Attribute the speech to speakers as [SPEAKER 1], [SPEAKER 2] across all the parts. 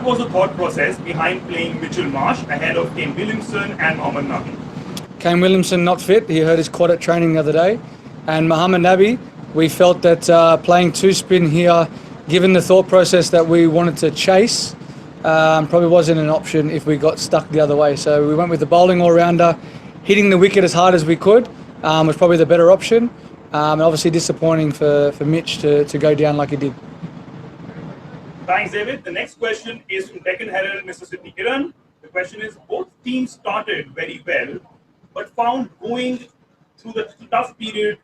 [SPEAKER 1] was the thought process behind playing Mitchell Marsh ahead of Kane Williamson and Mohammad Nabi?
[SPEAKER 2] Kane Williamson not fit. He hurt his quad at training the other day. And Mohammad Nabi, we felt that playing two spin here, given the thought process that we wanted to chase, probably wasn't an option if we got stuck the other way. So we went with the bowling all-rounder, hitting the wicket as hard as we could was probably the better option. And obviously disappointing for Mitch to go down like he did.
[SPEAKER 1] Thanks, David. The next question is from Deccan Herald, Mr. Sidney Kiran. The question is, both teams started very well, but found going through the tough period,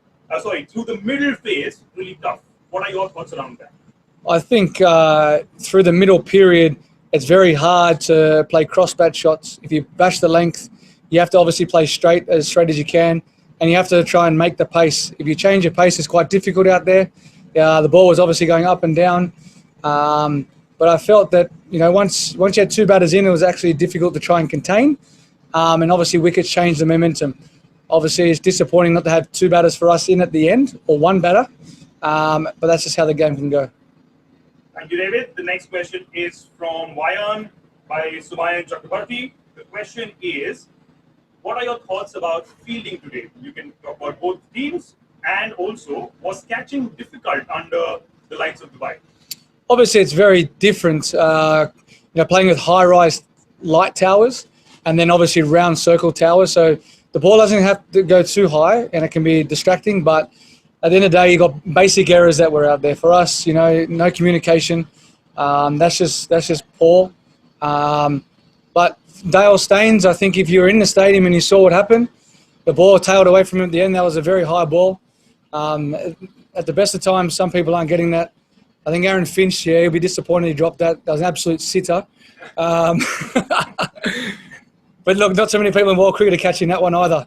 [SPEAKER 1] through the middle phase, really tough. What are your thoughts around that?
[SPEAKER 2] I think through the middle period, it's very hard to play cross-bat shots. If you bash the length, you have to obviously play straight as you can, and you have to try and make the pace. If you change your pace, it's quite difficult out there. The ball was obviously going up and down. But I felt that, once you had two batters in, it was actually difficult to try and contain. And obviously wickets changed the momentum. Obviously, it's disappointing not to have two batters for us in at the end, or one batter. But that's just how the game can go.
[SPEAKER 1] Thank you, David. The next question is from Wayan by Sumayan Chakrabarti. The question is, what are your thoughts about fielding today? You can talk about both teams, and also, was catching difficult under the likes of Dubai?
[SPEAKER 2] Obviously, it's very different, playing with high-rise light towers and then obviously round circle towers. So the ball doesn't have to go too high and it can be distracting. But at the end of the day, you got basic errors that were out there. For us, no communication. That's just poor. But Dale Staines, I think if you were in the stadium and you saw what happened, the ball tailed away from him at the end. That was a very high ball. At the best of times, some people aren't getting that. I think Aaron Finch, he'll be disappointed he dropped that. That was an absolute sitter. But look, not so many people in world cricket are catching that one either.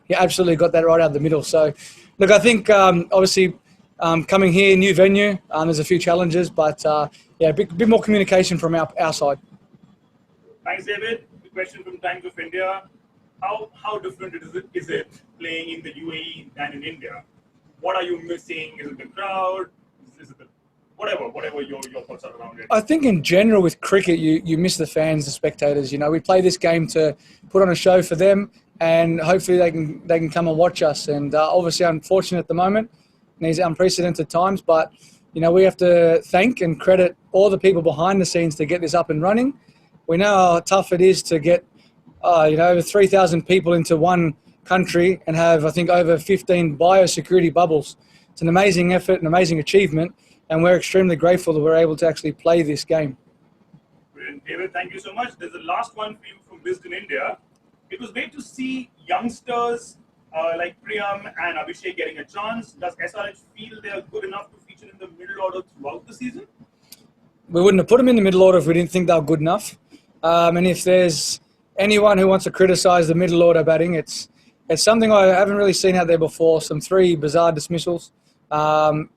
[SPEAKER 2] He absolutely got that right out of the middle. So, look, I think obviously coming here, new venue, there's a few challenges, but a bit more communication from our side.
[SPEAKER 1] Thanks, David. The question from Times of India: How different is it playing in the UAE than in India? What are you missing? Is it the crowd? Is it the whatever your thoughts are around it? I
[SPEAKER 2] think in general with cricket, you miss the fans, the spectators. We play this game to put on a show for them, and hopefully they can come and watch us. And obviously, unfortunate at the moment in these unprecedented times, but we have to thank and credit all the people behind the scenes to get this up and running. We know how tough it is to get over 3,000 people into one country and have, I think, over 15 biosecurity bubbles. It's an amazing effort, an amazing achievement. And we're extremely grateful that we're able to actually play this game.
[SPEAKER 1] Brilliant. David, thank you so much. There's a last one for you from Wisden India. It was great to see youngsters like Priyam and Abhishek getting a chance. Does SRH feel they are good enough to feature in the middle order throughout the season?
[SPEAKER 2] We wouldn't have put them in the middle order if we didn't think they were good enough. And if there's anyone who wants to criticise the middle order batting, it's something I haven't really seen out there before. Some three bizarre dismissals. I've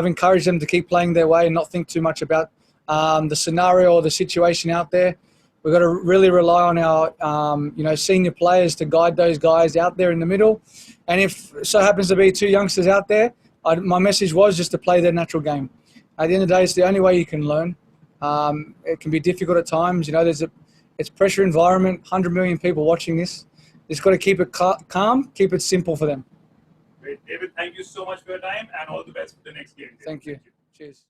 [SPEAKER 2] encouraged them to keep playing their way and not think too much about the scenario or the situation out there. We've got to really rely on our, senior players to guide those guys out there in the middle. And if so happens to be two youngsters out there, my message was just to play their natural game. At the end of the day, it's the only way you can learn. It can be difficult at times. It's pressure environment, 100 million people watching this. Just got to keep it calm, keep it simple for them.
[SPEAKER 1] Great. David, thank you so much for your time and all the best for the next game.
[SPEAKER 2] Thank you. Cheers.